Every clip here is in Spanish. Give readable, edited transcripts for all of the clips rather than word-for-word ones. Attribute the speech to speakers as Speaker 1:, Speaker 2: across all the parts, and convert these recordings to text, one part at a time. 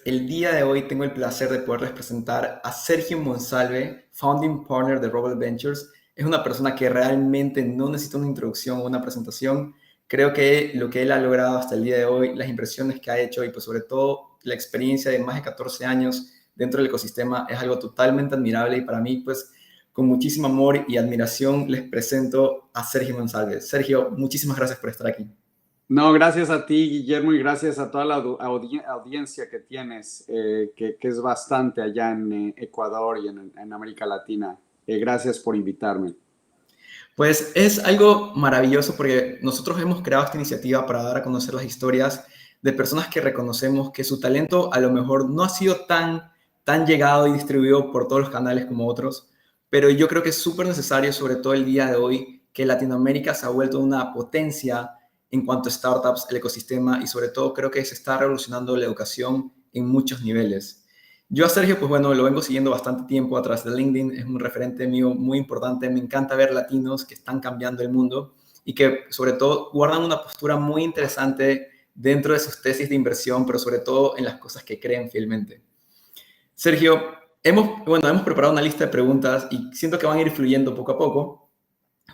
Speaker 1: el día de hoy tengo el placer de poderles presentar a Sergio Monsalve, Founding Partner de Robert Ventures. Es una persona que realmente no necesita una introducción o una presentación. Creo que lo que él ha logrado hasta el día de hoy, las impresiones que ha hecho y pues sobre todo la experiencia de más de 14 años dentro del ecosistema es algo totalmente admirable y para mí pues con muchísimo amor y admiración les presento a Sergio Monsalve. Sergio, muchísimas gracias por estar aquí.
Speaker 2: No, gracias a ti, Guillermo, y gracias a toda la audiencia que tienes, que es bastante allá en Ecuador y en América Latina. Gracias por invitarme.
Speaker 1: Pues es algo maravilloso porque nosotros hemos creado esta iniciativa para dar a conocer las historias de personas que reconocemos que su talento a lo mejor no ha sido tan llegado y distribuido por todos los canales como otros, pero yo creo que es súper necesario, sobre todo el día de hoy, que Latinoamérica se ha vuelto una potencia en cuanto a startups, el ecosistema y sobre todo creo que se está revolucionando la educación en muchos niveles. Yo a Sergio, pues bueno, lo vengo siguiendo bastante tiempo a través de LinkedIn, es un referente mío muy importante, me encanta ver latinos que están cambiando el mundo y que sobre todo guardan una postura muy interesante dentro de sus tesis de inversión, pero sobre todo en las cosas que creen fielmente. Sergio, hemos preparado una lista de preguntas y siento que van a ir fluyendo poco a poco,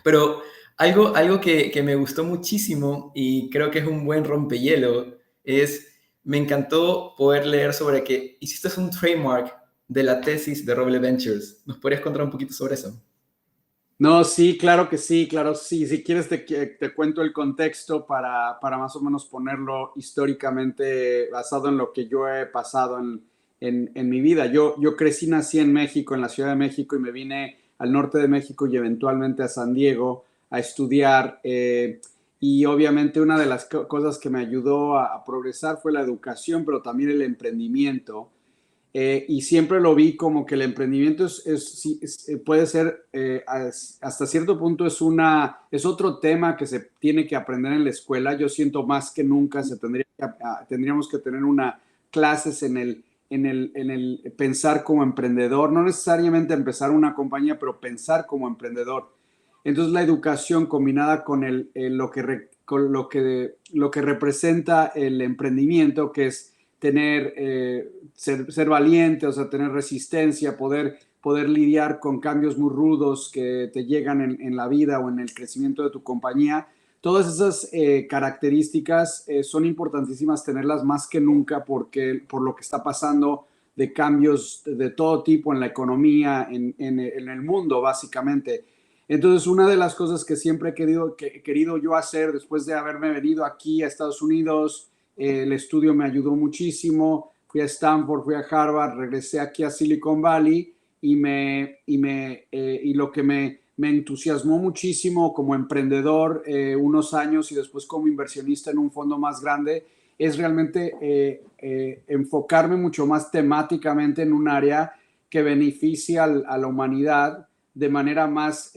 Speaker 1: pero algo que me gustó muchísimo y creo que es un buen rompehielo es, me encantó poder leer sobre que hiciste un trademark de la tesis de Roble Ventures. ¿Nos podrías contar un poquito sobre eso?
Speaker 2: No, sí, claro que sí, claro, sí. Si quieres te cuento el contexto para más o menos ponerlo históricamente basado en lo que yo he pasado en mi vida. Yo crecí, nací en México, en la Ciudad de México, y me vine al norte de México y eventualmente a San Diego a estudiar. Y obviamente una de las cosas que me ayudó a progresar fue la educación, pero también el emprendimiento. Y siempre lo vi como que el emprendimiento sí, puede ser, hasta cierto punto es otro tema que se tiene que aprender en la escuela. Yo siento más que nunca tendríamos que tener clases en el pensar como emprendedor, no necesariamente empezar una compañía, pero pensar como emprendedor. Entonces la educación combinada con lo que representa el emprendimiento, que es ser valiente, o sea, tener resistencia, poder lidiar con cambios muy rudos que te llegan en la vida o en el crecimiento de tu compañía. Todas esas características son importantísimas tenerlas más que nunca por lo que está pasando de cambios de todo tipo en la economía, en el mundo, básicamente. Entonces, una de las cosas que siempre he querido yo hacer después de haberme venido aquí a Estados Unidos, el estudio me ayudó muchísimo. Fui a Stanford, fui a Harvard, regresé aquí a Silicon Valley y lo que me entusiasmó muchísimo como emprendedor unos años y después como inversionista en un fondo más grande es realmente enfocarme mucho más temáticamente en un área que beneficia a la humanidad de manera más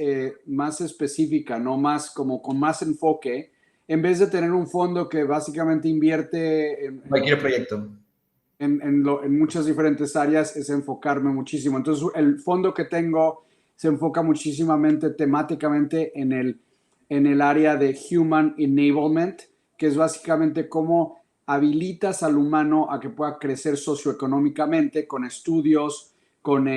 Speaker 2: específica, ¿no? Más como con más enfoque, en vez de tener un fondo que básicamente invierte
Speaker 1: Cualquier proyecto.
Speaker 2: en muchas diferentes áreas, es enfocarme muchísimo. Entonces, el fondo que tengo se enfoca muchísimamente temáticamente en el área de Human Enablement, que es básicamente cómo habilitas al humano a que pueda crecer socioeconómicamente con estudios, con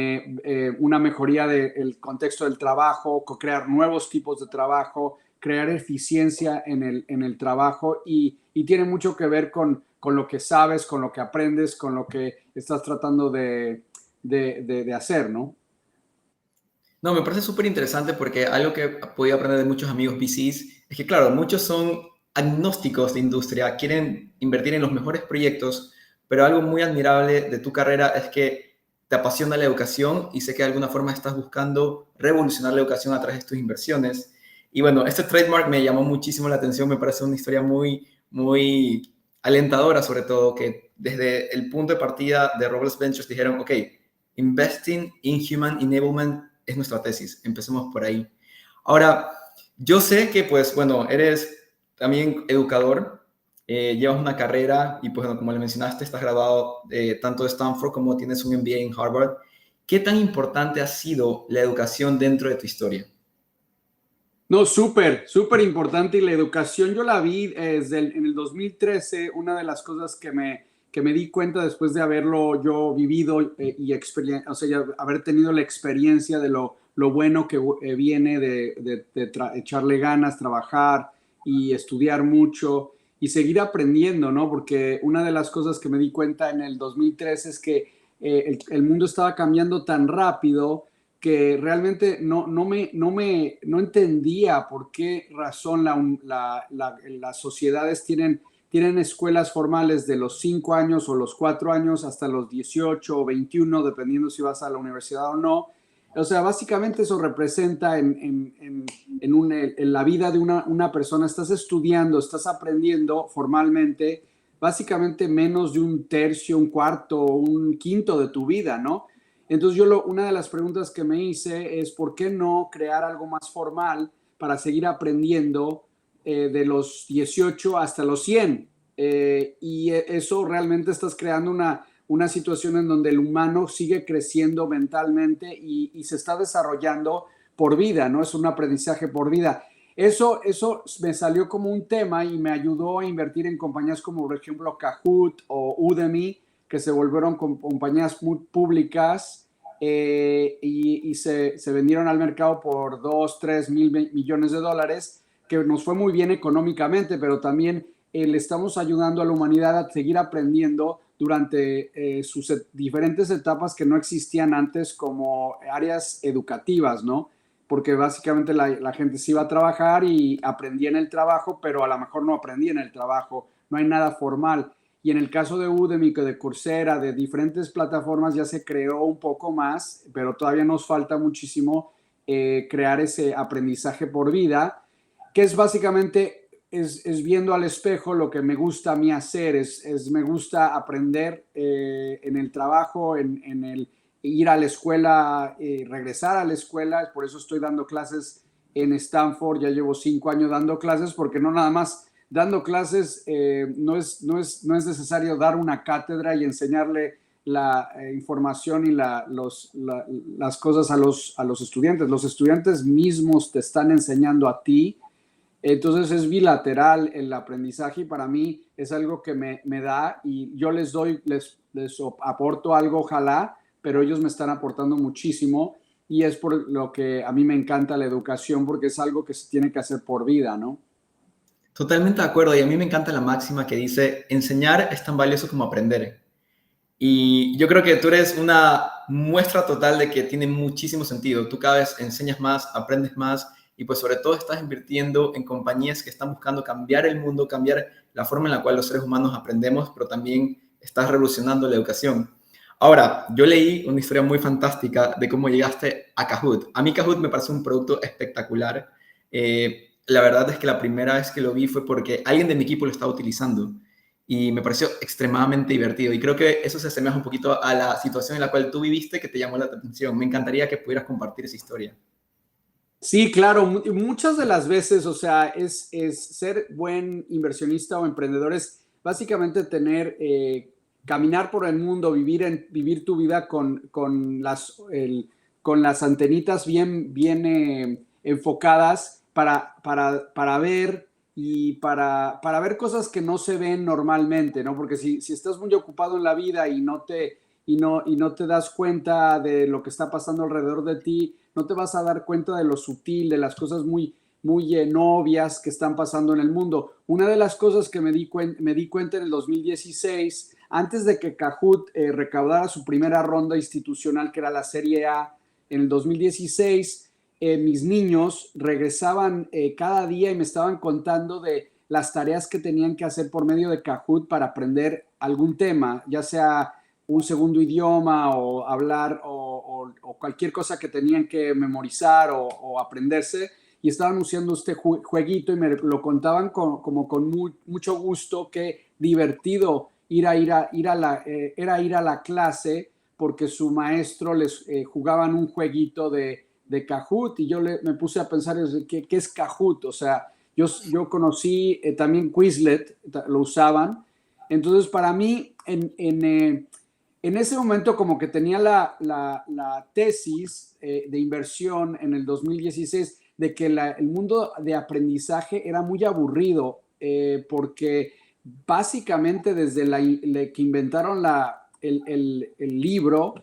Speaker 2: una mejoría del contexto del trabajo, con crear nuevos tipos de trabajo, crear eficiencia en el trabajo y tiene mucho que ver con lo que sabes, con lo que aprendes, con lo que estás tratando de hacer, ¿no?
Speaker 1: No, me parece súper interesante porque algo que he podido aprender de muchos amigos VCs es que, claro, muchos son agnósticos de industria, quieren invertir en los mejores proyectos, pero algo muy admirable de tu carrera es que te apasiona la educación y sé que de alguna forma estás buscando revolucionar la educación a través de tus inversiones. Y bueno, este trademark me llamó muchísimo la atención, me parece una historia muy alentadora, sobre todo, que desde el punto de partida de Robles Ventures dijeron, ok, Investing in Human Enablement es nuestra tesis. Empecemos por ahí. Ahora, yo sé que, pues, bueno, eres también educador, llevas una carrera y, pues, bueno, como le mencionaste, estás graduado tanto de Stanford como tienes un MBA en Harvard. ¿Qué tan importante ha sido la educación dentro de tu historia?
Speaker 2: No, súper, súper importante. Y la educación yo la vi en el 2013. Una de las cosas que me di cuenta después de haberlo yo vivido o sea, haber tenido la experiencia de lo bueno que viene de echarle ganas, trabajar y estudiar mucho y seguir aprendiendo, ¿no? Porque una de las cosas que me di cuenta en el 2003 es que el mundo estaba cambiando tan rápido que realmente no entendía por qué razón las sociedades tienen escuelas formales de los 5 años o los 4 años hasta los 18 o 21, dependiendo si vas a la universidad o no. O sea, básicamente eso representa en la vida de una persona, estás estudiando, estás aprendiendo formalmente, básicamente menos de un tercio, un cuarto, un quinto de tu vida, ¿no? Entonces una de las preguntas que me hice es, ¿por qué no crear algo más formal para seguir aprendiendo de los 18 hasta los 100? Y eso realmente estás creando una situación en donde el humano sigue creciendo mentalmente y se está desarrollando por vida, ¿no? Es un aprendizaje por vida. Eso me salió como un tema y me ayudó a invertir en compañías como, por ejemplo, Kahoot o Udemy, que se volvieron compañías muy públicas y se vendieron al mercado por 2, 3 mil millones de dólares, que nos fue muy bien económicamente, pero también le estamos ayudando a la humanidad a seguir aprendiendo durante sus diferentes etapas que no existían antes, como áreas educativas, ¿no? Porque básicamente la gente se iba a trabajar y aprendía en el trabajo, pero a lo mejor no aprendía en el trabajo, no hay nada formal. Y en el caso de Udemy, de Coursera, de diferentes plataformas ya se creó un poco más, pero todavía nos falta muchísimo crear ese aprendizaje por vida, que es básicamente es viendo al espejo lo que me gusta a mí hacer, me gusta aprender en el trabajo, en el ir a la escuela, regresar a la escuela, por eso estoy dando clases en Stanford, ya llevo 5 años dando clases, porque no nada más dando clases, no es necesario dar una cátedra y enseñarle la información y las cosas a los estudiantes. Los estudiantes mismos te están enseñando a ti. Entonces es bilateral el aprendizaje y para mí es algo que me da y yo les aporto algo, ojalá, pero ellos me están aportando muchísimo y es por lo que a mí me encanta la educación porque es algo que se tiene que hacer por vida, ¿no?
Speaker 1: Totalmente de acuerdo, y a mí me encanta la máxima que dice, enseñar es tan valioso como aprender. Y yo creo que tú eres una muestra total de que tiene muchísimo sentido. Tú cada vez enseñas más, aprendes más y pues sobre todo estás invirtiendo en compañías que están buscando cambiar el mundo, cambiar la forma en la cual los seres humanos aprendemos, pero también estás revolucionando la educación. Ahora, yo leí una historia muy fantástica de cómo llegaste a Kahoot. A mí Kahoot me parece un producto espectacular. La verdad es que la primera vez que lo vi fue porque alguien de mi equipo lo estaba utilizando y me pareció extremadamente divertido. Y creo que eso se asemeja un poquito a la situación en la cual tú viviste que te llamó la atención. Me encantaría que pudieras compartir esa historia.
Speaker 2: Sí, claro, muchas de las veces, o sea, es ser buen inversionista o emprendedor es básicamente caminar por el mundo, vivir tu vida con las antenitas bien enfocadas para ver y para ver cosas que no se ven normalmente, ¿no? Porque si estás muy ocupado en la vida y no te das cuenta de lo que está pasando alrededor de ti, no te vas a dar cuenta de lo sutil, de las cosas muy no obvias que están pasando en el mundo. Una de las cosas que me di cuenta en el 2016, antes de que Kahoot recaudara su primera ronda institucional, que era la Serie A, en el 2016, mis niños regresaban cada día y me estaban contando de las tareas que tenían que hacer por medio de Kahoot para aprender algún tema, ya sea un segundo idioma o hablar o cualquier cosa que tenían que memorizar o aprenderse y estaban usando este jueguito y me lo contaban como con mucho gusto, qué divertido era ir a la clase porque su maestro les jugaban un jueguito de Kahoot y yo me puse a pensar ¿qué es Kahoot? O sea, yo conocí también Quizlet, lo usaban. Entonces, para mí, en ese momento como que tenía la tesis de inversión en el 2016 de que el mundo de aprendizaje era muy aburrido porque básicamente desde que inventaron el libro.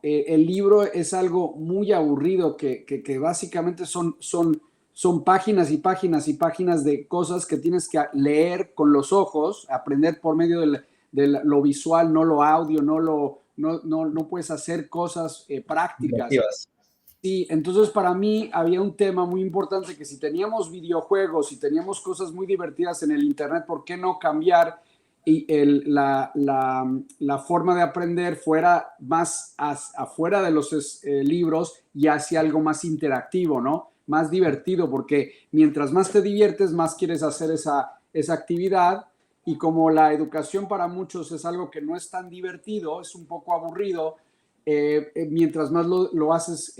Speaker 2: El libro es algo muy aburrido que básicamente son páginas y páginas y páginas de cosas que tienes que leer con los ojos, aprender por medio de lo visual, no lo audio, no puedes hacer cosas prácticas.
Speaker 1: Interactivas.
Speaker 2: Sí, entonces para mí había un tema muy importante que si teníamos videojuegos y teníamos cosas muy divertidas en el Internet, ¿por qué no cambiar y la forma de aprender fuera más afuera de los libros y hacia algo más interactivo, ¿no? Más divertido, porque mientras más te diviertes, más quieres hacer esa actividad. Y como la educación para muchos es algo que no es tan divertido, es un poco aburrido, mientras más lo haces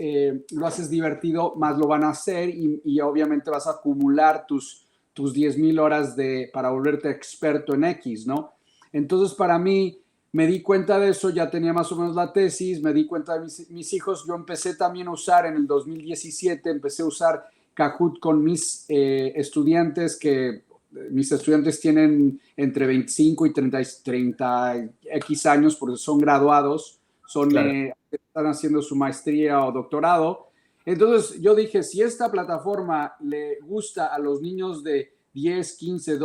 Speaker 2: divertido, más lo van a hacer y obviamente vas a acumular tus 10,000 horas para volverte experto en X, ¿no? Entonces, para mí, me di cuenta de eso, ya tenía más o menos la tesis, me di cuenta de mis hijos, yo empecé también a usar en el 2017, empecé a usar Kahoot con estudiantes mis estudiantes tienen entre 25 y 30 X años porque son graduados,
Speaker 1: Claro.
Speaker 2: están haciendo su maestría o doctorado. Entonces yo dije, si esta plataforma le gusta a los niños de 10, 15,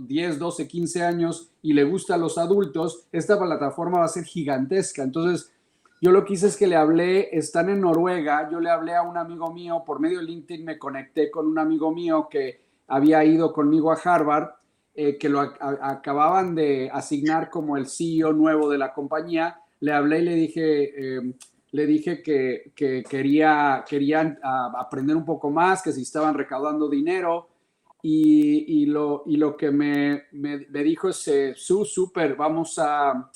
Speaker 2: 10, 12, 15 años y le gusta a los adultos, esta plataforma va a ser gigantesca. Entonces yo lo que hice es que le hablé, están en Noruega, yo le hablé a un amigo mío, por medio de LinkedIn me conecté con un amigo mío que había ido conmigo a Harvard, que acababan de asignar como el CEO nuevo de la compañía. Le hablé y le dije que querían aprender un poco más, que si estaban recaudando dinero. Y lo que me dijo es, súper, vamos a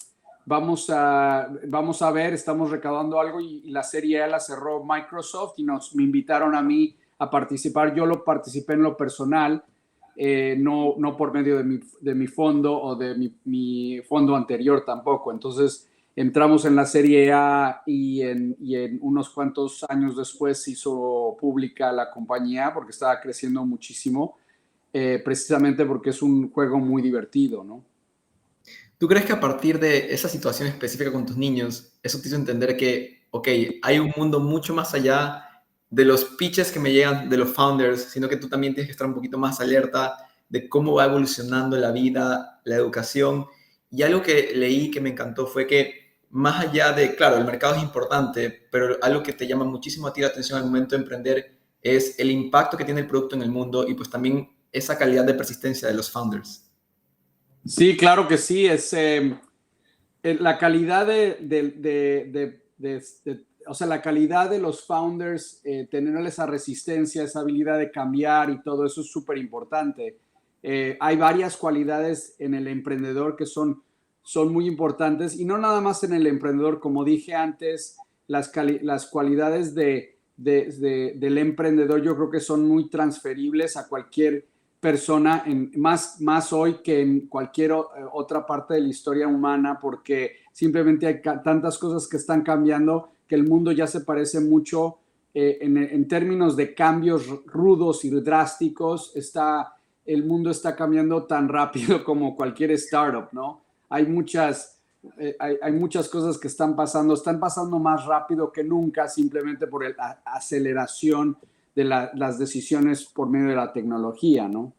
Speaker 2: ver, estamos recaudando algo y la serie A la cerró Microsoft y me invitaron a mí a participar. Yo lo participé en lo personal, no por medio de mi fondo o de mi fondo anterior tampoco. Entonces entramos en la serie A y en unos cuantos años después se hizo pública la compañía porque estaba creciendo muchísimo, precisamente porque es un juego muy divertido, ¿no?
Speaker 1: ¿Tú crees que a partir de esa situación específica con tus niños, eso te hizo entender que, ok, hay un mundo mucho más allá de los pitches que me llegan de los founders, sino que tú también tienes que estar un poquito más alerta de cómo va evolucionando la vida, la educación? Y algo que leí que me encantó fue que más allá de, claro, el mercado es importante, pero algo que te llama muchísimo a ti la atención al momento de emprender es el impacto que tiene el producto en el mundo y pues también esa calidad de persistencia de los founders.
Speaker 2: Sí, claro que sí. La calidad o sea, la calidad de los founders, tener esa resistencia, esa habilidad de cambiar y todo eso es súper importante. Hay varias cualidades en el emprendedor que son muy importantes y no nada más en el emprendedor, como dije antes, las cualidades del emprendedor yo creo que son muy transferibles a cualquier persona, más hoy que en cualquier otra parte de la historia humana, porque simplemente hay tantas cosas que están cambiando que el mundo ya se parece mucho en términos de cambios rudos y drásticos. El mundo está cambiando tan rápido como cualquier startup, ¿no? Hay muchas cosas que están pasando más rápido que nunca simplemente por la aceleración de las decisiones por medio de la tecnología, ¿no?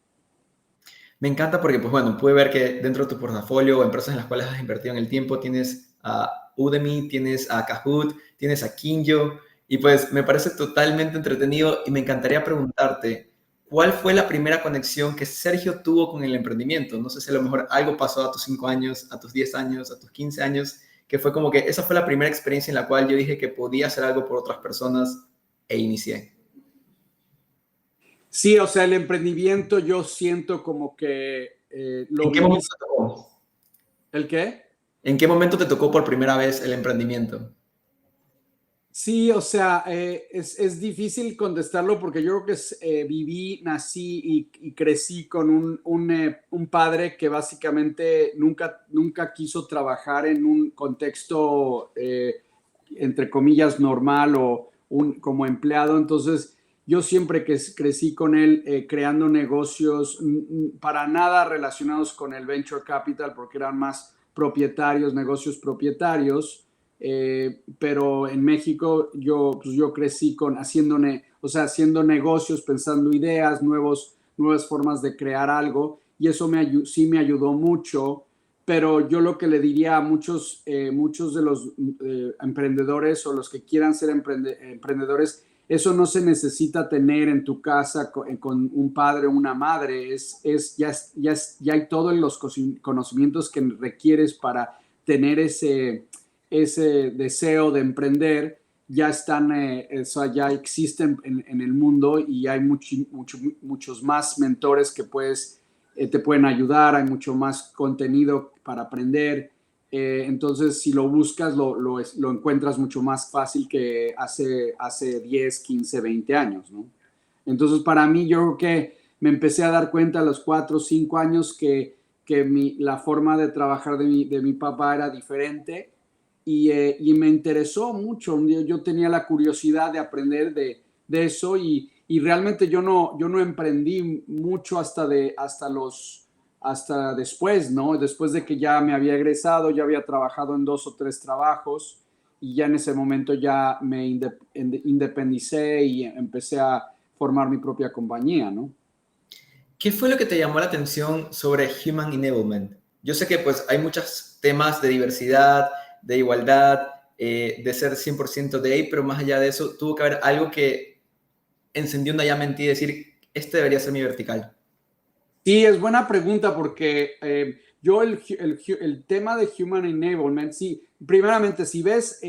Speaker 1: Me encanta porque, pues bueno, pude ver que dentro de tu portafolio o empresas en las cuales has invertido en el tiempo tienes a Udemy, tienes a Kahoot, tienes a Kinjo y pues me parece totalmente entretenido y me encantaría preguntarte, ¿cuál fue la primera conexión que Sergio tuvo con el emprendimiento? No sé si a lo mejor algo pasó a tus 5 años, a tus 10 años, a tus 15 años, que fue como que esa fue la primera experiencia en la cual yo dije que podía hacer algo por otras personas e inicié.
Speaker 2: Sí, o sea, el emprendimiento yo siento como que lo
Speaker 1: ¿En qué
Speaker 2: viví.
Speaker 1: momento te tocó?
Speaker 2: ¿El qué?
Speaker 1: ¿En qué momento te tocó por primera vez el emprendimiento?
Speaker 2: Sí, o sea, es difícil contestarlo porque yo creo que nací y crecí con un padre que básicamente nunca quiso trabajar en un contexto, entre comillas, normal o como empleado. Entonces, yo siempre crecí con él creando negocios para nada relacionados con el venture capital, porque eran más propietarios, negocios propietarios. Pero en México pues yo crecí haciendo negocios, pensando ideas, nuevas formas de crear algo, y eso sí me ayudó mucho. Pero yo lo que le diría a muchos de los emprendedores o los que quieran ser emprendedores, eso no se necesita tener en tu casa con un padre o una madre. Ya hay todos los conocimientos que requieres para tener ese deseo de emprender. Ya están, ya existen en el mundo, y hay muchos más mentores que te pueden ayudar. Hay mucho más contenido para aprender. Entonces, si lo buscas, lo encuentras mucho más fácil que hace 10, 15, 20 años, ¿no? Entonces, para mí, yo creo que me empecé a dar cuenta a los 4 o 5 años que la forma de trabajar de mi papá era diferente, y me interesó mucho. Yo tenía la curiosidad de aprender de eso, y realmente yo no emprendí mucho hasta después, ¿no? Después de que ya me había egresado, ya había trabajado en 2 o 3 trabajos, y ya en ese momento ya me independicé y empecé a formar mi propia compañía, ¿no?
Speaker 1: ¿Qué fue lo que te llamó la atención sobre Human Enablement? Yo sé que pues hay muchos temas de diversidad, de igualdad, de ser 100% de ahí, pero más allá de eso, tuvo que haber algo que encendió una llama en ti y decir, este debería ser mi vertical.
Speaker 2: Sí, es buena pregunta, porque yo el tema de Human Enablement, sí, primeramente, si ves,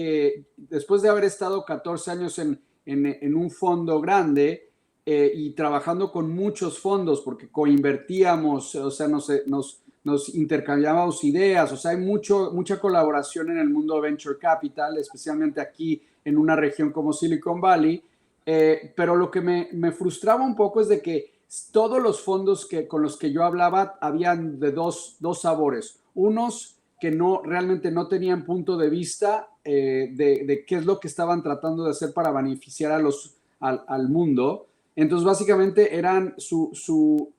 Speaker 2: después de haber estado 14 años en un fondo grande, y trabajando con muchos fondos, porque coinvertíamos, o sea, nos intercambiábamos ideas, o sea, hay mucha colaboración en el mundo de Venture Capital, especialmente aquí en una región como Silicon Valley. Pero lo que me frustraba un poco es de que todos los fondos con los que yo hablaba habían de dos sabores. Unos que realmente no tenían punto de vista de qué es lo que estaban tratando de hacer para beneficiar al mundo. Entonces, básicamente eran su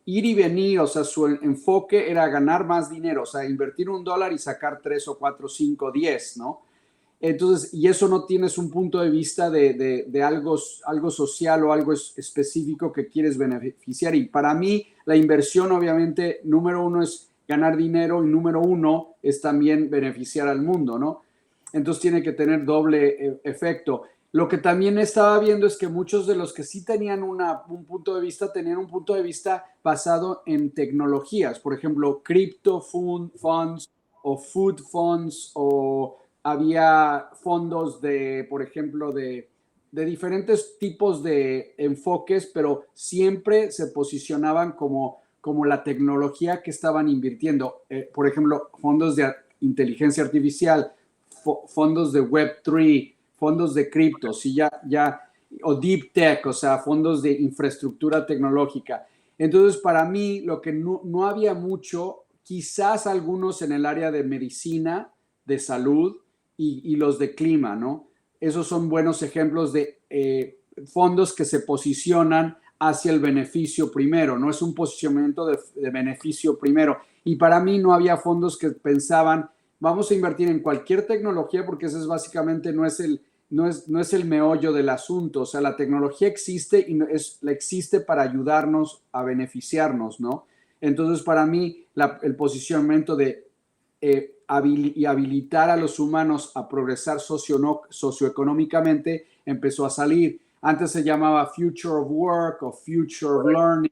Speaker 2: ir y venir, o sea, su enfoque era ganar más dinero, o sea, invertir $1 y sacar 3 o 4, 5, 10, ¿no? Entonces, y eso no tienes un punto de vista de algo social o algo específico que quieres beneficiar. Y para mí, la inversión, obviamente, número uno es ganar dinero, y número uno es también beneficiar al mundo, ¿no? Entonces tiene que tener doble efecto. Lo que también estaba viendo es que muchos de los que sí tenían un punto de vista, tenían un punto de vista basado en tecnologías. Por ejemplo, crypto funds o food funds, o había fondos por ejemplo, de diferentes tipos de enfoques, pero siempre se posicionaban como la tecnología que estaban invirtiendo. Por ejemplo, fondos de inteligencia artificial, fondos de Web3, fondos de criptos, o deep tech, o sea, fondos de infraestructura tecnológica. Entonces, para mí, lo que no había mucho, quizás algunos en el área de medicina, de salud, y los de clima, ¿no? Esos son buenos ejemplos de fondos que se posicionan hacia el beneficio primero, no es un posicionamiento de beneficio primero. Y para mí no había fondos que pensaban, vamos a invertir en cualquier tecnología, porque ese es básicamente no es el meollo del asunto. O sea, la tecnología existe, y existe para ayudarnos a beneficiarnos, ¿no? Entonces, para mí, el posicionamiento de y habilitar a los humanos a progresar socioeconómicamente empezó a salir. Antes se llamaba Future of Work o Future of Learning.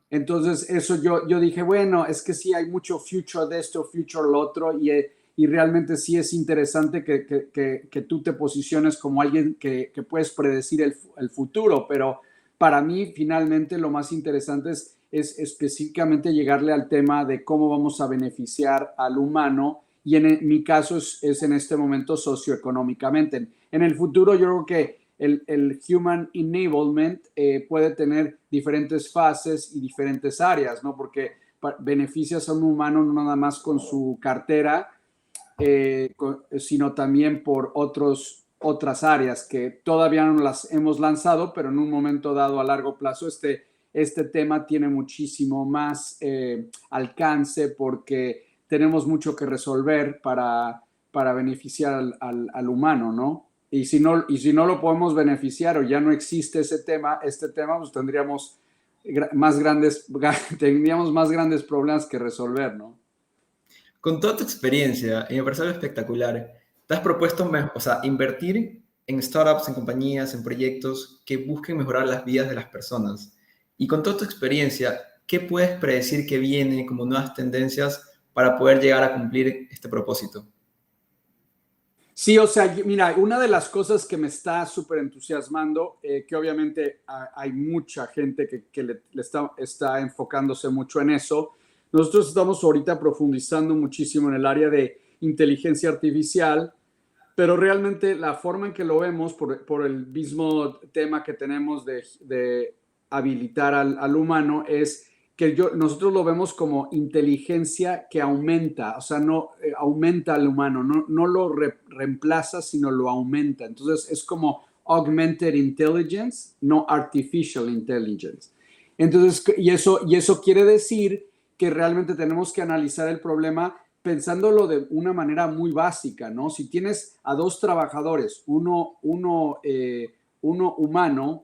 Speaker 2: Entonces, eso yo dije, bueno, es que sí hay mucho future de esto, future lo otro, y realmente sí es interesante que tú te posiciones como alguien que puedes predecir el futuro, pero para mí finalmente lo más interesante es específicamente llegarle al tema de cómo vamos a beneficiar al humano, y en mi caso es en este momento socioeconómicamente. En el futuro yo creo que el Human Enablement puede tener diferentes fases y diferentes áreas, ¿no? Porque beneficias a un humano no nada más con su cartera, sino también por otras áreas que todavía no las hemos lanzado, pero en un momento dado a largo plazo este tema tiene muchísimo más alcance porque tenemos mucho que resolver para beneficiar al humano, ¿no? Y si no lo podemos beneficiar o ya no existe este tema, pues tendríamos tendríamos más grandes problemas que resolver, ¿no?
Speaker 1: Con toda tu experiencia, y me parece algo espectacular, ¿te has propuesto o sea, invertir en startups, en compañías, en proyectos que busquen mejorar las vidas de las personas? Y con toda tu experiencia, ¿qué puedes predecir que viene como nuevas tendencias para poder llegar a cumplir este propósito?
Speaker 2: Sí, o sea, mira, una de las cosas que me está súper entusiasmando, que obviamente hay mucha gente que le está enfocándose mucho en eso. Nosotros estamos ahorita profundizando muchísimo en el área de inteligencia artificial, pero realmente la forma en que lo vemos, por el mismo tema que tenemos de habilitar al humano, es que nosotros lo vemos como inteligencia que aumenta, o sea, no aumenta al humano, no lo reemplaza, sino lo aumenta. Entonces es como augmented intelligence, no artificial intelligence. Entonces, y eso quiere decir que realmente tenemos que analizar el problema pensándolo de una manera muy básica, ¿no? Si tienes a dos trabajadores, uno humano,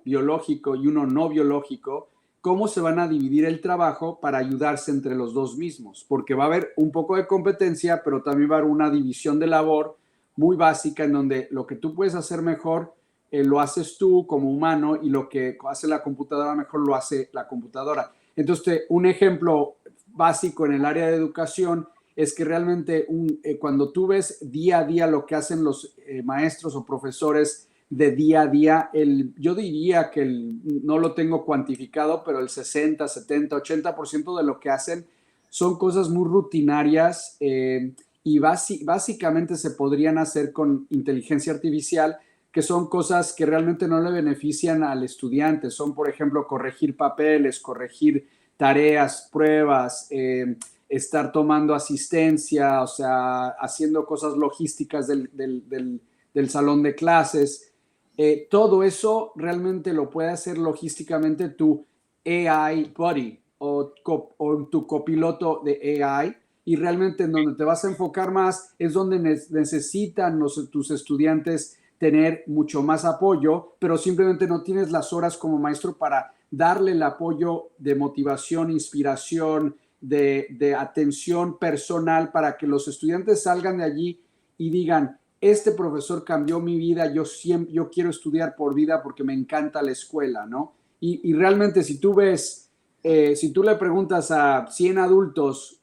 Speaker 2: biológico, y uno no biológico, ¿cómo se van a dividir el trabajo para ayudarse entre los dos mismos? Porque va a haber un poco de competencia, pero también va a haber una división de labor muy básica en donde lo que tú puedes hacer mejor lo haces tú como humano y lo que hace la computadora mejor lo hace la computadora. Entonces, un ejemplo básico en el área de educación es que realmente cuando tú ves día a día lo que hacen los maestros o profesores de día a día, yo diría que no lo tengo cuantificado, pero el 60, 70, 80% de lo que hacen son cosas muy rutinarias y básicamente se podrían hacer con inteligencia artificial, que son cosas que realmente no le benefician al estudiante. Son, por ejemplo, corregir papeles, corregir tareas, pruebas, estar tomando asistencia, o sea, haciendo cosas logísticas del salón de clases. Todo eso realmente lo puede hacer logísticamente tu AI buddy o tu copiloto de AI, y realmente en donde te vas a enfocar más es donde necesitan tus estudiantes tener mucho más apoyo, pero simplemente no tienes las horas como maestro para darle el apoyo de motivación, inspiración, de atención personal para que los estudiantes salgan de allí y digan, este profesor cambió mi vida, yo quiero estudiar por vida porque me encanta la escuela, ¿no? Y realmente si tú ves, si tú le preguntas a 100 adultos,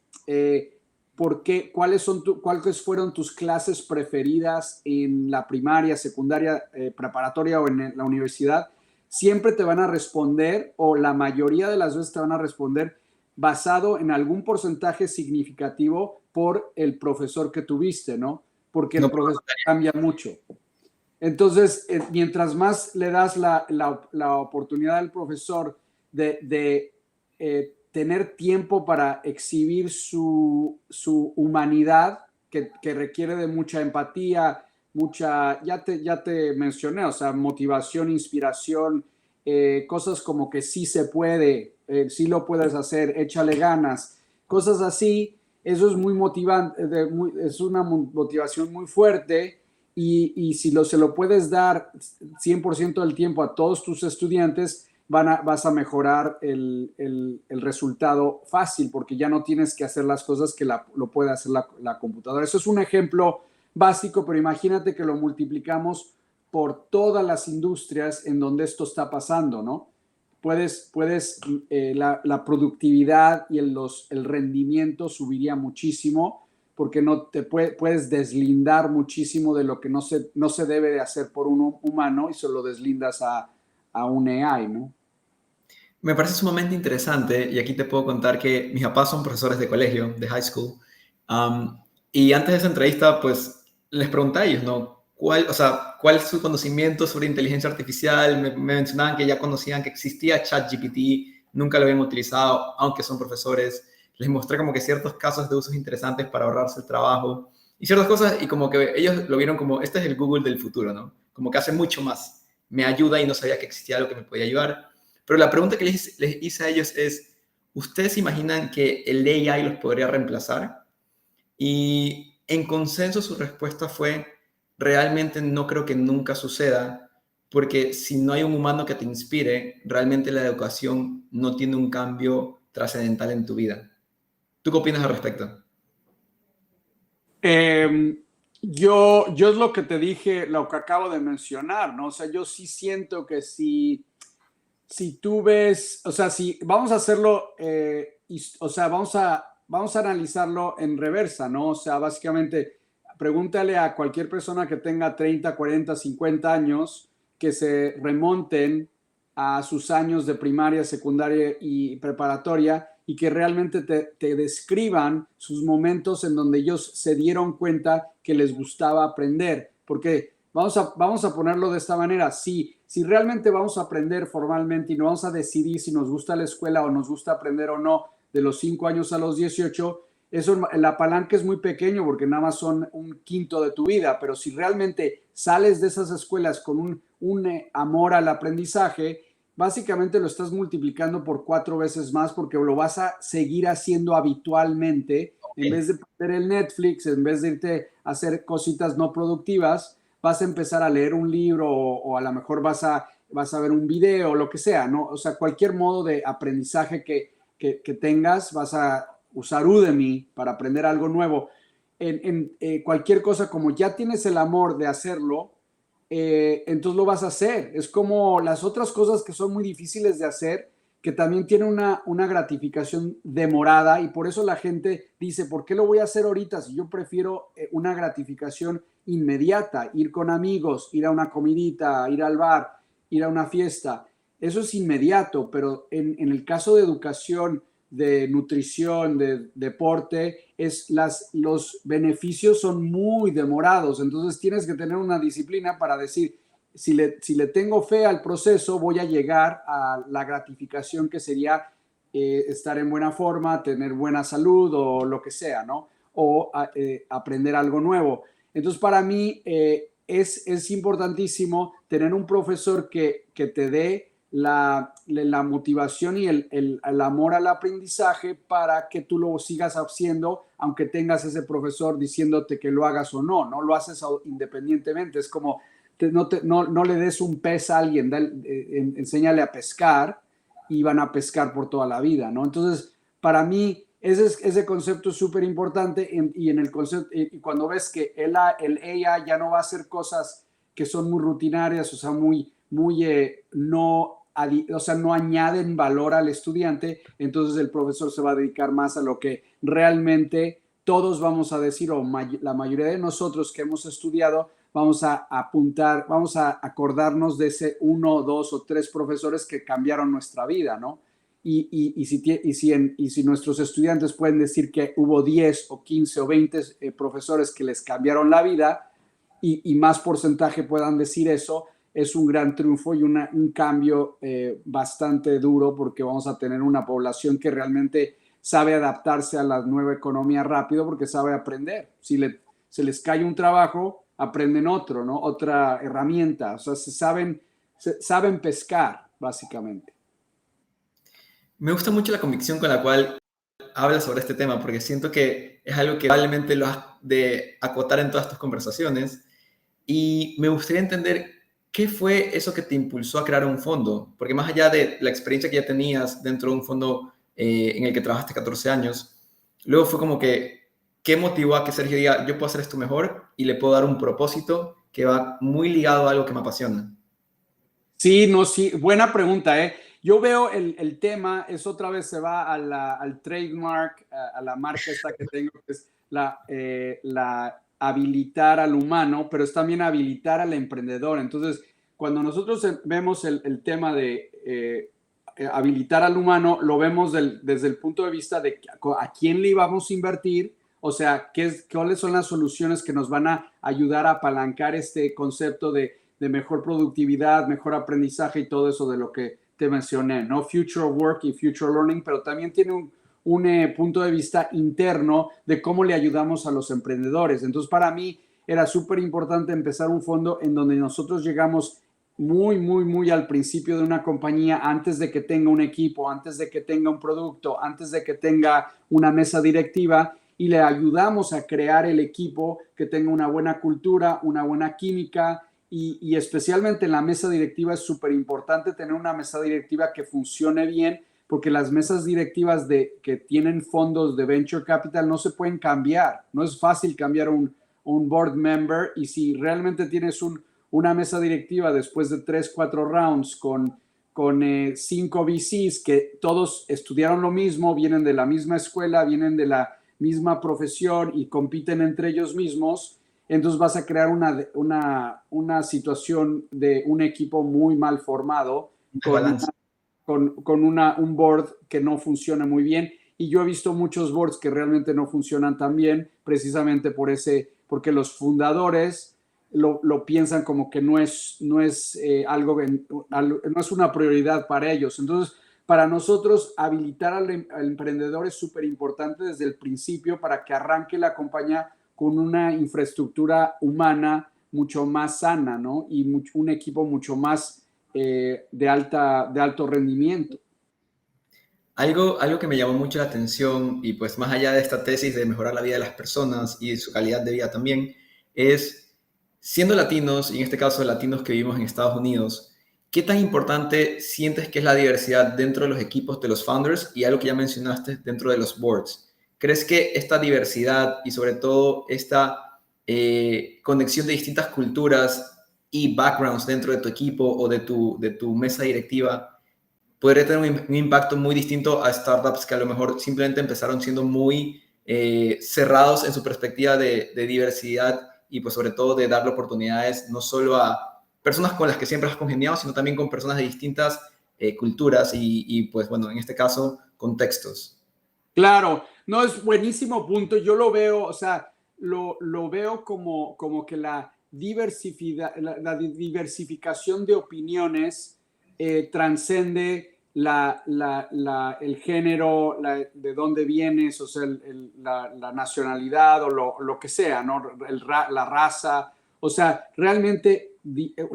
Speaker 2: ¿cuáles fueron tus clases preferidas en la primaria, secundaria, preparatoria o en la universidad? Siempre te van a responder, o la mayoría de las veces te van a responder basado en algún porcentaje significativo por el profesor que tuviste, ¿no? Porque el
Speaker 1: No,
Speaker 2: profesor cambia mucho. Entonces, mientras más le das la oportunidad al profesor de tener tiempo para exhibir su humanidad, que requiere de mucha empatía, ya te mencioné, o sea, motivación, inspiración, cosas como que sí se puede, sí lo puedes hacer, échale ganas, cosas así. Eso es muy motivante, es una motivación muy fuerte, y si se lo puedes dar 100% del tiempo a todos tus estudiantes, vas a mejorar el resultado fácil, porque ya no tienes que hacer las cosas que lo puede hacer la computadora. Eso es un ejemplo básico, pero imagínate que lo multiplicamos por todas las industrias en donde esto está pasando, ¿no? La productividad y el rendimiento subiría muchísimo, porque no te puedes deslindar muchísimo de lo que no se debe de hacer por un humano, y se lo deslindas a un AI, ¿no?
Speaker 1: me parece sumamente interesante y aquí te puedo contar que mis papás son profesores de colegio, de high school. Um, y antes de esa entrevista, pues les pregunté a ellos, ¿no? O sea, ¿cuál es su conocimiento sobre inteligencia artificial? Me mencionaban que ya conocían que existía ChatGPT, nunca lo habían utilizado, aunque son profesores. Les mostré como que ciertos casos de usos interesantes para ahorrarse el trabajo y ciertas cosas, y como que ellos lo vieron como, este es el Google del futuro, ¿no? como que hace mucho más. Me ayuda y no sabía que existía algo que me podía ayudar. Pero la pregunta que les hice a ellos es, ¿ustedes imaginan que el AI los podría reemplazar? Y en consenso su respuesta fue, realmente no creo que nunca suceda, porque si no hay un humano que te inspire, realmente la educación no tiene un cambio trascendental en tu vida. ¿Tú qué opinas al respecto?
Speaker 2: Yo es lo que te dije, lo que acabo de mencionar, ¿no? O sea, yo sí siento que si tú ves, o sea, si vamos a hacerlo, o sea, vamos a analizarlo en reversa, ¿no? O sea, básicamente, pregúntale a cualquier persona que tenga 30, 40, 50 años que se remonten a sus años de primaria, secundaria y preparatoria y que realmente te describan sus momentos en donde ellos se dieron cuenta que les gustaba aprender. Porque vamos a ponerlo de esta manera, si realmente vamos a aprender formalmente y no vamos a decidir si nos gusta la escuela o nos gusta aprender o no de los 5 años a los 18, eso, la palanca es muy pequeño porque nada más son un quinto de tu vida, pero si realmente sales de esas escuelas con un amor al aprendizaje, básicamente lo estás multiplicando por 4 veces más porque lo vas a seguir haciendo habitualmente en vez de poner el Netflix, en vez de irte a hacer cositas no productivas, vas a empezar a leer un libro o a lo mejor vas a ver un video, lo que sea, ¿no? O sea, cualquier modo de aprendizaje que tengas, vas a usar Udemy para aprender algo nuevo. Cualquier cosa, como ya tienes el amor de hacerlo, entonces lo vas a hacer. Es como las otras cosas que son muy difíciles de hacer, que también tienen una gratificación demorada y por eso la gente dice, ¿por qué lo voy a hacer ahorita si yo prefiero una gratificación inmediata, ir con amigos, ir a una comidita, ir al bar, ir a una fiesta? Eso es inmediato, pero en el caso de educación, de nutrición, de deporte, los beneficios son muy demorados. Entonces tienes que tener una disciplina para decir, si le tengo fe al proceso, voy a llegar a la gratificación que sería estar en buena forma, tener buena salud o lo que sea, ¿no? O aprender algo nuevo. Entonces, para mí es importantísimo tener un profesor que te dé la motivación y el amor al aprendizaje para que tú lo sigas haciendo, aunque tengas ese profesor diciéndote que lo hagas o no, ¿no? Lo haces independientemente. Es como, no le des un pez a alguien, enséñale a pescar y van a pescar por toda la vida, ¿no? Entonces, para mí, ese concepto es súper importante y en el concepto, y cuando ves que el AI ya no va a hacer cosas que son muy rutinarias, o sea, no añaden valor al estudiante, entonces el profesor se va a dedicar más a lo que realmente todos vamos a decir, o la mayoría de nosotros que hemos estudiado, vamos a apuntar, vamos a acordarnos de ese 1, 2 o 3 profesores que cambiaron nuestra vida, ¿no? Y si nuestros estudiantes pueden decir que hubo 10 o 15 o 20 profesores que les cambiaron la vida y más porcentaje puedan decir eso, es un gran triunfo y un cambio bastante duro porque vamos a tener una población que realmente sabe adaptarse a la nueva economía rápido porque sabe aprender. Si se les cae un trabajo, aprenden otro, ¿no? Otra herramienta. O sea, saben pescar, básicamente.
Speaker 1: Me gusta mucho la convicción con la cual hablas sobre este tema, porque siento que es algo que probablemente lo has de acotar en todas tus conversaciones. Y me gustaría entender qué fue eso que te impulsó a crear un fondo, porque más allá de la experiencia que ya tenías dentro de un fondo en el que trabajaste 14 años, luego fue como que, ¿qué motivó a que Sergio diga, yo puedo hacer esto mejor y le puedo dar un propósito que va muy ligado a algo que me apasiona?
Speaker 2: Sí, no, sí, buena pregunta, ¿eh? Yo veo el tema, es otra vez se va al trademark, a la marca esta que tengo, que es la habilitar al humano, pero es también habilitar al emprendedor. Entonces, cuando nosotros vemos el tema de habilitar al humano, lo vemos desde el punto de vista de a quién le íbamos a invertir, o sea, cuáles son las soluciones que nos van a ayudar a apalancar este concepto de mejor productividad, mejor aprendizaje y todo eso de lo que te mencioné, ¿no? Future Work y Future Learning, pero también tiene un punto de vista interno de cómo le ayudamos a los emprendedores. Entonces, para mí, era súper importante empezar un fondo en donde nosotros llegamos muy, muy, muy al principio de una compañía, antes de que tenga un equipo, antes de que tenga un producto, antes de que tenga una mesa directiva, y le ayudamos a crear el equipo que tenga una buena cultura, una buena química, y especialmente en la mesa directiva es súper importante tener una mesa directiva que funcione bien, porque las mesas directivas que tienen fondos de venture capital no se pueden cambiar. No es fácil cambiar un board member, y si realmente tienes una mesa directiva después de 3, 4 rounds con 5 VCs que todos estudiaron lo mismo, vienen de la misma escuela, vienen de la misma profesión y compiten entre ellos mismos, entonces vas a crear una situación de un equipo muy mal formado
Speaker 1: Desbalance.
Speaker 2: con un board que no funciona muy bien. Y yo he visto muchos boards que realmente no funcionan tan bien, precisamente porque los fundadores lo piensan como que no es algo, no es una prioridad para ellos. Entonces, para nosotros, habilitar al emprendedor es súper importante desde el principio para que arranque la compañía con una infraestructura humana mucho más sana, ¿no? Y un equipo mucho más de alto rendimiento.
Speaker 1: Algo que me llamó mucho la atención y pues más allá de esta tesis de mejorar la vida de las personas y su calidad de vida también, es siendo latinos, y en este caso latinos que vivimos en Estados Unidos, ¿qué tan importante sientes que es la diversidad dentro de los equipos de los founders y algo que ya mencionaste dentro de los boards? ¿Crees que esta diversidad y sobre todo esta conexión de distintas culturas y backgrounds dentro de tu equipo o de tu mesa directiva podría tener un impacto muy distinto a startups que a lo mejor simplemente empezaron siendo muy cerrados en su perspectiva de diversidad y pues sobre todo de darle oportunidades no solo a personas con las que siempre has congeniado, sino también con personas de distintas culturas y pues bueno, en este caso, contextos?
Speaker 2: Claro, no, es buenísimo punto. Yo lo veo, o sea, lo veo como que la diversificación de opiniones transcende el género, de dónde vienes, o sea, la nacionalidad o lo que sea, ¿no? La raza. O sea, realmente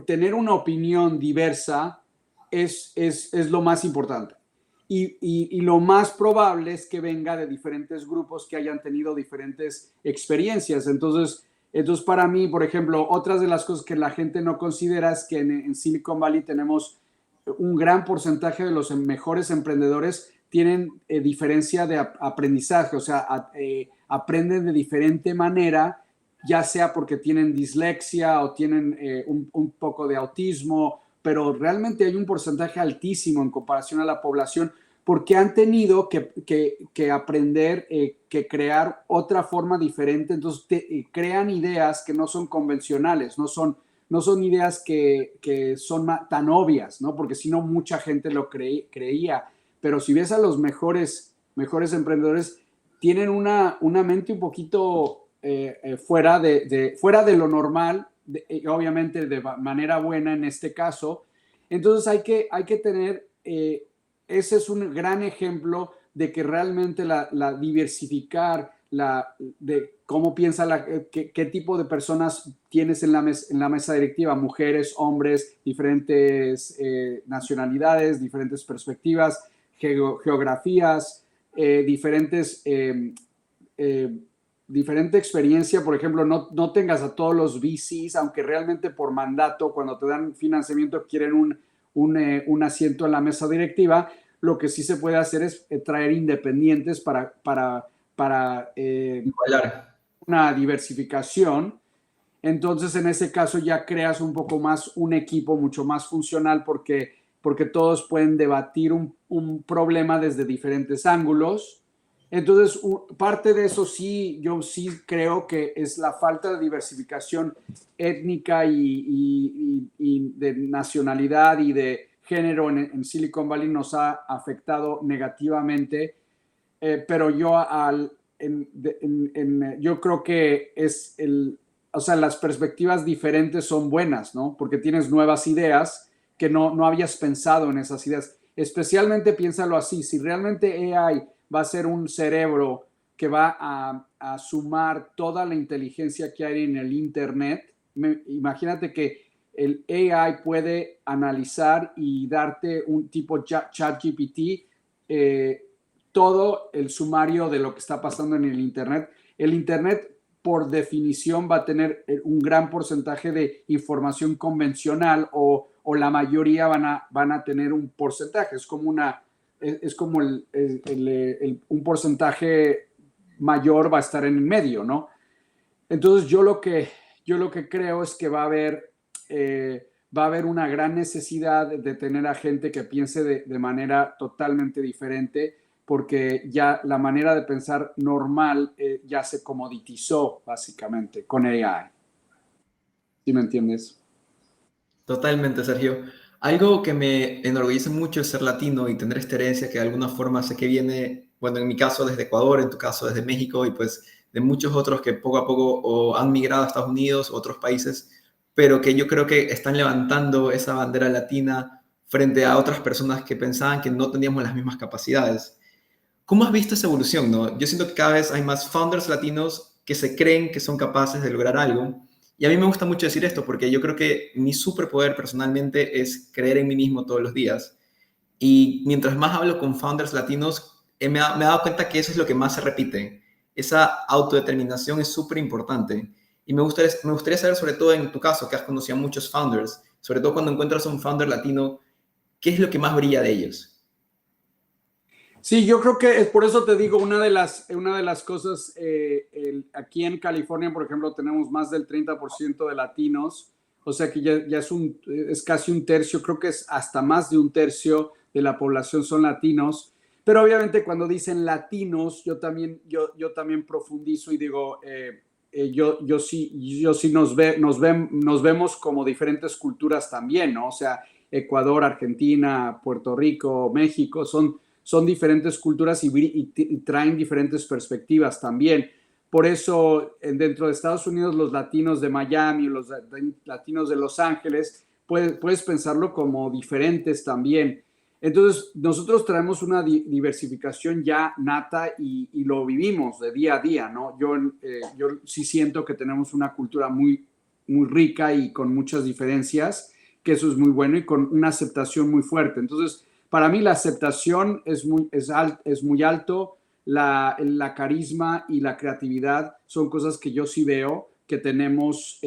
Speaker 2: tener una opinión diversa es lo más importante. Y lo más probable es que venga de diferentes grupos que hayan tenido diferentes experiencias. Entonces, para mí, por ejemplo, otras de las cosas que la gente no considera es que en Silicon Valley tenemos un gran porcentaje de los mejores emprendedores tienen diferencia de aprendizaje, o sea, aprenden de diferente manera, ya sea porque tienen dislexia o tienen un poco de autismo, pero realmente hay un porcentaje altísimo en comparación a la población porque han tenido que aprender, que crear otra forma diferente. Entonces crean ideas que no son convencionales, no son ideas que son tan obvias, ¿no? Porque si no, mucha gente lo creía. Pero si ves a los mejores emprendedores, tienen una mente un poquito fuera de lo normal, obviamente de manera buena en este caso. Entonces hay que tener, ese es un gran ejemplo de que realmente la diversificar, de cómo piensa, qué tipo de personas tienes en la mesa directiva, mujeres, hombres, diferentes nacionalidades, diferentes perspectivas, geografías, diferente experiencia. Por ejemplo, no tengas a todos los VCs, aunque realmente por mandato, cuando te dan financiamiento, quieren un asiento en la mesa directiva. Lo que sí se puede hacer es traer independientes para
Speaker 1: Igualar.
Speaker 2: una diversificación. Entonces, en ese caso ya creas un poco más un equipo mucho más funcional porque todos pueden debatir un problema desde diferentes ángulos. Entonces, parte de eso sí, yo sí creo que es la falta de diversificación étnica y de nacionalidad y de género en Silicon Valley nos ha afectado negativamente, pero yo creo que o sea, las perspectivas diferentes son buenas, ¿no? Porque tienes nuevas ideas que no habías pensado en esas ideas. Especialmente piénsalo así, si realmente AI va a ser un cerebro que va a sumar toda la inteligencia que hay en el Internet. Imagínate que el AI puede analizar y darte un tipo ChatGPT, todo el sumario de lo que está pasando en el Internet. El Internet, por definición, va a tener un gran porcentaje de información convencional o la mayoría van a tener un porcentaje. Es como un porcentaje mayor va a estar en el medio, ¿no? Entonces yo lo que creo es que va a haber una gran necesidad de tener a gente que piense de manera totalmente diferente, porque ya la manera de pensar normal ya se comoditizó básicamente con AI. ¿Sí me entiendes?
Speaker 1: Totalmente, Sergio. Algo que me enorgullece mucho es ser latino y tener esta herencia que de alguna forma sé que viene, bueno, en mi caso desde Ecuador, en tu caso desde México y pues de muchos otros que poco a poco o han migrado a Estados Unidos o otros países, pero que yo creo que están levantando esa bandera latina frente a otras personas que pensaban que no teníamos las mismas capacidades. ¿Cómo has visto esa evolución, no? Yo siento que cada vez hay más founders latinos que se creen que son capaces de lograr algo. Y a mí me gusta mucho decir esto porque yo creo que mi superpoder personalmente es creer en mí mismo todos los días. Y mientras más hablo con founders latinos, me he dado cuenta que eso es lo que más se repite. Esa autodeterminación es súper importante. Y me gustaría saber, sobre todo en tu caso, que has conocido a muchos founders, sobre todo cuando encuentras a un founder latino, ¿qué es lo que más brilla de ellos?
Speaker 2: Sí, yo creo que es por eso te digo, una de las cosas, aquí en California, por ejemplo, tenemos más del 30% de latinos, o sea que ya es casi un tercio, creo que es hasta más de un tercio de la población son latinos, pero obviamente cuando dicen latinos, yo también profundizo y digo, yo sí nos vemos como diferentes culturas también, ¿no? O sea, Ecuador, Argentina, Puerto Rico, México, son diferentes culturas y traen diferentes perspectivas también. Por eso, dentro de Estados Unidos, los latinos de Miami, los latinos de Los Ángeles, puedes pensarlo como diferentes también. Entonces, nosotros traemos una diversificación ya nata y lo vivimos de día a día, ¿no? Yo sí siento que tenemos una cultura muy, muy rica y con muchas diferencias, que eso es muy bueno y con una aceptación muy fuerte. Entonces, para mí la aceptación es muy alto, la carisma y la creatividad son cosas que yo sí veo que tenemos,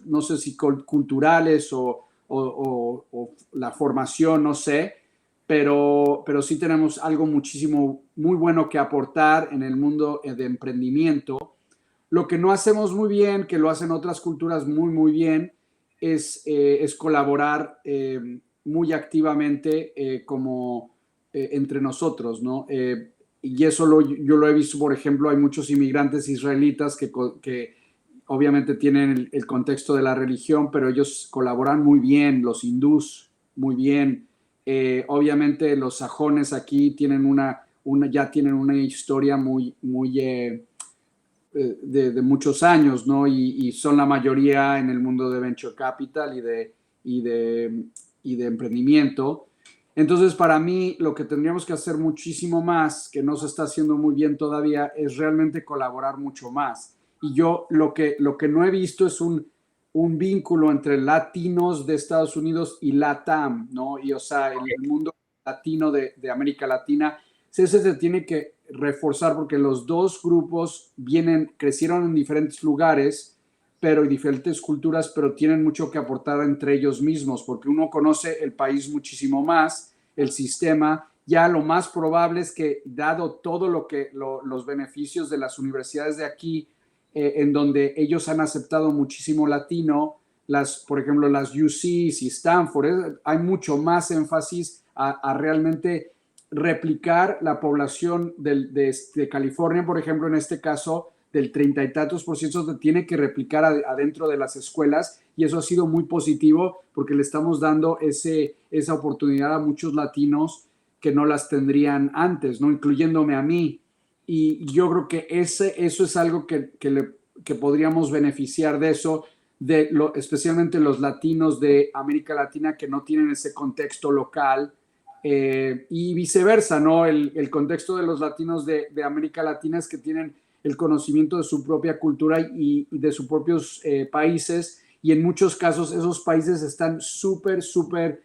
Speaker 2: no sé si culturales o la formación, no sé, pero sí tenemos algo muchísimo, muy bueno que aportar en el mundo de emprendimiento. Lo que no hacemos muy bien, que lo hacen otras culturas muy, muy bien, es colaborar muy activamente como entre nosotros, ¿no? Y eso yo lo he visto, por ejemplo, hay muchos inmigrantes israelitas que obviamente tienen el contexto de la religión, pero ellos colaboran muy bien, los hindús muy bien. Obviamente los sajones aquí tienen ya tienen una historia muy, muy de muchos años, ¿no? Y son la mayoría en el mundo de venture capital y de, y de emprendimiento. Entonces, para mí, lo que tendríamos que hacer muchísimo más, que no se está haciendo muy bien todavía, es realmente colaborar mucho más. Y yo lo que no he visto es un vínculo entre latinos de Estados Unidos y LATAM, ¿no? Y, o sea, el mundo latino de América Latina, ese se tiene que reforzar porque los dos grupos crecieron en diferentes lugares, pero y diferentes culturas, pero tienen mucho que aportar entre ellos mismos, porque uno conoce el país muchísimo más, el sistema. Ya lo más probable es que, dado todo los beneficios de las universidades de aquí, en donde ellos han aceptado muchísimo latino, por ejemplo, las UCs y Stanford, hay mucho más énfasis a realmente replicar la población de California, por ejemplo, en este caso, del 30 y tantos por ciento se tiene que replicar adentro de las escuelas, y eso ha sido muy positivo porque le estamos dando esa oportunidad a muchos latinos que no las tendrían antes, ¿no? Incluyéndome a mí. Y yo creo que eso es algo que podríamos beneficiar de eso, especialmente los latinos de América Latina que no tienen ese contexto local y viceversa, ¿no? El contexto de los latinos de América Latina es que tienen el conocimiento de su propia cultura y de sus propios países, y en muchos casos esos países están súper, súper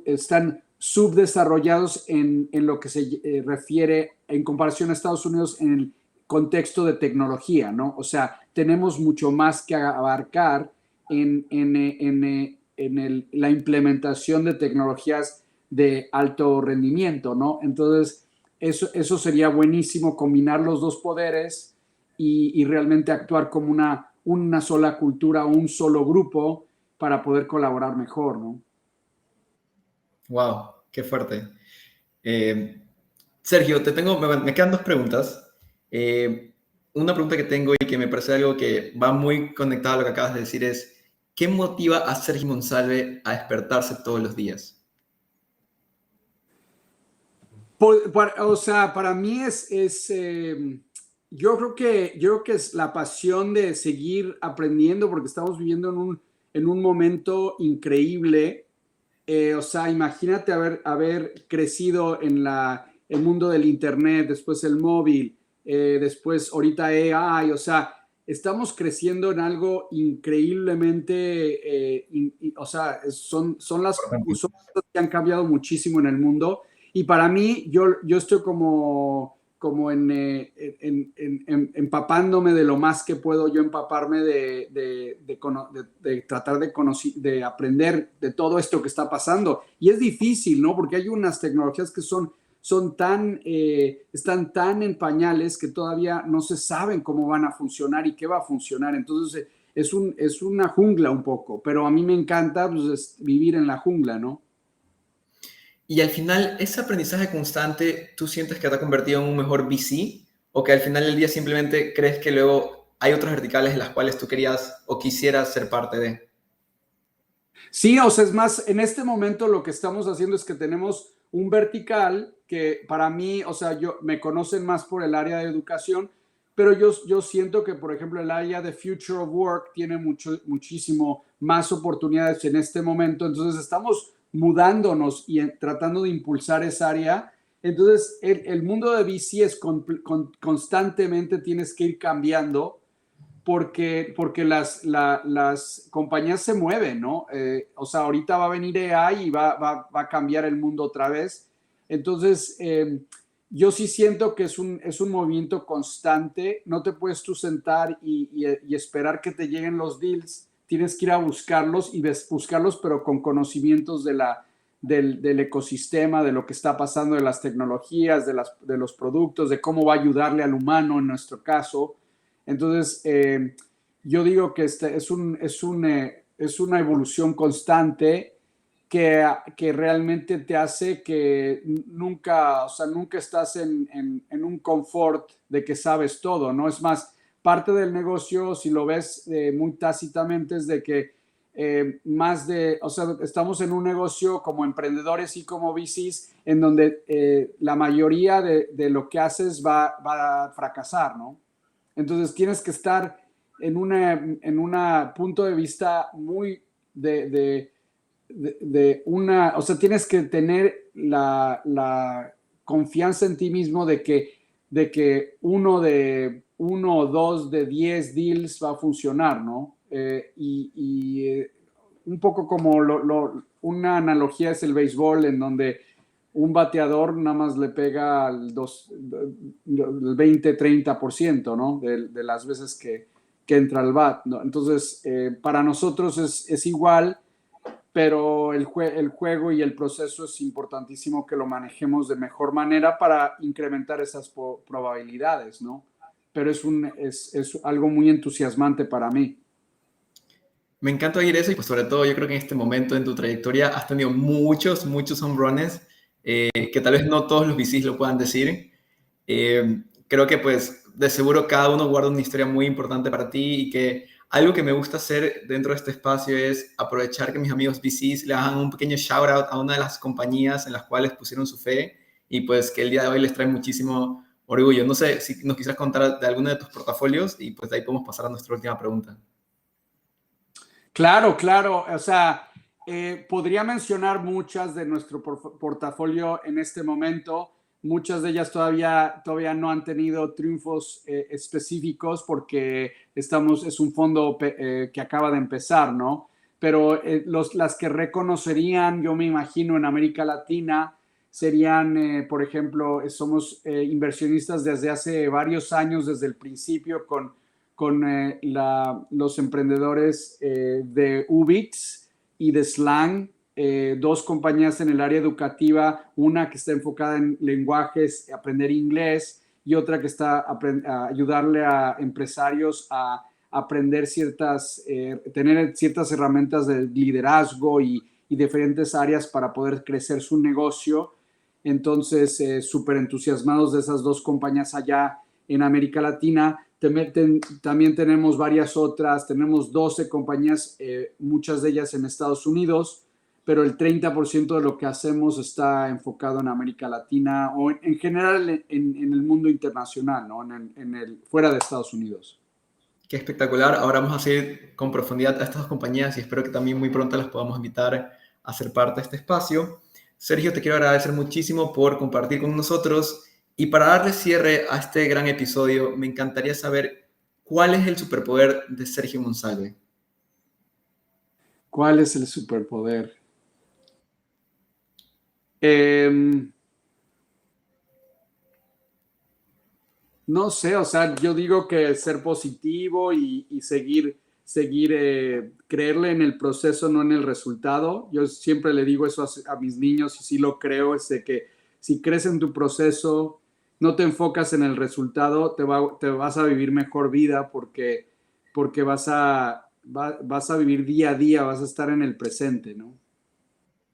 Speaker 2: están subdesarrollados en lo que se refiere en comparación a Estados Unidos en el contexto de tecnología, ¿no? O sea, tenemos mucho más que abarcar la implementación de tecnologías de alto rendimiento, ¿no? Entonces, eso sería buenísimo, combinar los dos poderes y realmente actuar como una sola cultura, un solo grupo para poder colaborar mejor, ¿no?
Speaker 1: Wow, qué fuerte. Eh, Sergio, me quedan dos preguntas. Una pregunta que tengo y que me parece algo que va muy conectado a lo que acabas de decir es, ¿qué motiva a Sergio Monsalve a despertarse todos los días?
Speaker 2: O sea, para mí yo creo que es la pasión de seguir aprendiendo porque estamos viviendo en un momento increíble. O sea, imagínate haber crecido en el mundo del internet, después el móvil, después ahorita AI. O sea, estamos creciendo en algo increíblemente, o sea, son las cosas que han cambiado muchísimo en el mundo. Y para mí, yo estoy como empapándome de lo más que puedo yo empaparme de tratar de aprender de todo esto que está pasando. Y es difícil, ¿no? Porque hay unas tecnologías que están tan en pañales que todavía no se saben cómo van a funcionar y qué va a funcionar. Entonces, es una jungla un poco, pero a mí me encanta pues, vivir en la jungla, ¿no?
Speaker 1: Y al final, ese aprendizaje constante, ¿tú sientes que te ha convertido en un mejor VC? ¿O que al final del día simplemente crees que luego hay otras verticales en las cuales tú querías o quisieras ser parte de?
Speaker 2: Sí, o sea, es más, en este momento lo que estamos haciendo es que tenemos un vertical que para mí, o sea, me conocen más por el área de educación, pero yo siento que, por ejemplo, el área de Future of Work tiene muchísimo más oportunidades en este momento. Entonces, estamos mudándonos y tratando de impulsar esa área. Entonces, el mundo de VC es constantemente tienes que ir cambiando porque las compañías se mueven, ¿no? O sea, ahorita va a venir AI y va a cambiar el mundo otra vez. Entonces, yo sí siento que es un movimiento constante. No te puedes tú sentar y esperar que te lleguen los deals. Tienes que ir a buscarlos y buscarlos, pero con conocimientos del ecosistema, de lo que está pasando, de las tecnologías, de los productos, de cómo va a ayudarle al humano en nuestro caso. Entonces, yo digo que es una evolución constante que realmente te hace que nunca, o sea, nunca estás en un confort de que sabes todo, ¿no? Es más, parte del negocio, si lo ves muy tácitamente, es de que o sea, estamos en un negocio como emprendedores y como VCs en donde la mayoría de lo que haces va a fracasar, ¿no? Entonces tienes que estar en un punto de vista muy o sea, tienes que tener la confianza en ti mismo de que uno o dos de 10 deals va a funcionar, ¿no? Un poco como una analogía es el béisbol, en donde un bateador nada más le pega el 20-30%, ¿no? De las veces que entra al bat, ¿no? Entonces, para nosotros es igual, pero el juego y el proceso es importantísimo que lo manejemos de mejor manera para incrementar esas probabilidades, ¿no? Pero es algo muy entusiasmante para mí.
Speaker 1: Me encanta oír eso y pues sobre todo yo creo que en este momento en tu trayectoria has tenido muchos, muchos home runs que tal vez no todos los VCs lo puedan decir. Creo que pues de seguro cada uno guarda una historia muy importante para ti y que algo que me gusta hacer dentro de este espacio es aprovechar que mis amigos VCs le hagan un pequeño shout out a una de las compañías en las cuales pusieron su fe y pues que el día de hoy les trae muchísimo orgullo. No sé si nos quisieras contar de alguno de tus portafolios y pues de ahí podemos pasar a nuestra última pregunta.
Speaker 2: Claro, claro. O sea, Podría mencionar muchas de nuestro portafolio en este momento. Muchas de ellas todavía no han tenido triunfos específicos porque es un fondo que acaba de empezar, ¿no? Pero las que reconocerían, yo me imagino, en América Latina, serían, por ejemplo, somos inversionistas desde hace varios años, desde el principio, con los emprendedores de Ubix y de Slang, dos compañías en el área educativa, una que está enfocada en lenguajes, aprender inglés, y otra que está a ayudarle a empresarios a aprender tener ciertas herramientas de liderazgo y diferentes áreas para poder crecer su negocio. Entonces, súper entusiasmados de esas dos compañías allá en América Latina. También tenemos varias otras, tenemos 12 compañías, muchas de ellas en Estados Unidos, pero el 30% de lo que hacemos está enfocado en América Latina o en general en el mundo internacional, ¿no? Fuera de Estados Unidos.
Speaker 1: Qué espectacular. Ahora vamos a seguir con profundidad a estas dos compañías y espero que también muy pronto las podamos invitar a ser parte de este espacio. Sergio, te quiero agradecer muchísimo por compartir con nosotros. Y para darle cierre a este gran episodio, me encantaría saber cuál es el superpoder de Sergio Monsalve.
Speaker 2: ¿Cuál es el superpoder? No sé, o sea, yo digo que ser positivo y seguir creerle en el proceso, no en el resultado. Yo siempre le digo eso a mis niños y sí lo creo, es de que si crees en tu proceso, no te enfocas en el resultado, te vas a vivir mejor vida porque vas a vivir día a día, vas a estar en el presente, ¿no?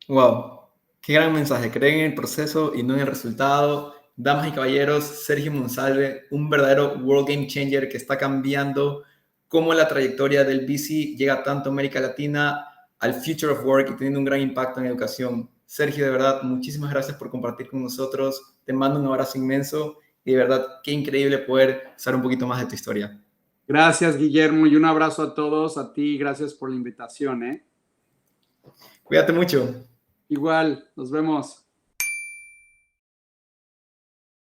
Speaker 1: Wow, qué gran mensaje. Creen en el proceso y no en el resultado. Damas y caballeros, Sergio Monsalve, un verdadero world game changer que está cambiando cómo la trayectoria del VC llega tanto a América Latina al future of work y teniendo un gran impacto en educación. Sergio, de verdad, muchísimas gracias por compartir con nosotros. Te mando un abrazo inmenso y de verdad, qué increíble poder saber un poquito más de tu historia.
Speaker 2: Gracias, Guillermo, y un abrazo a todos, a ti, gracias por la invitación, ¿eh?
Speaker 1: Cuídate mucho.
Speaker 2: Igual, nos vemos.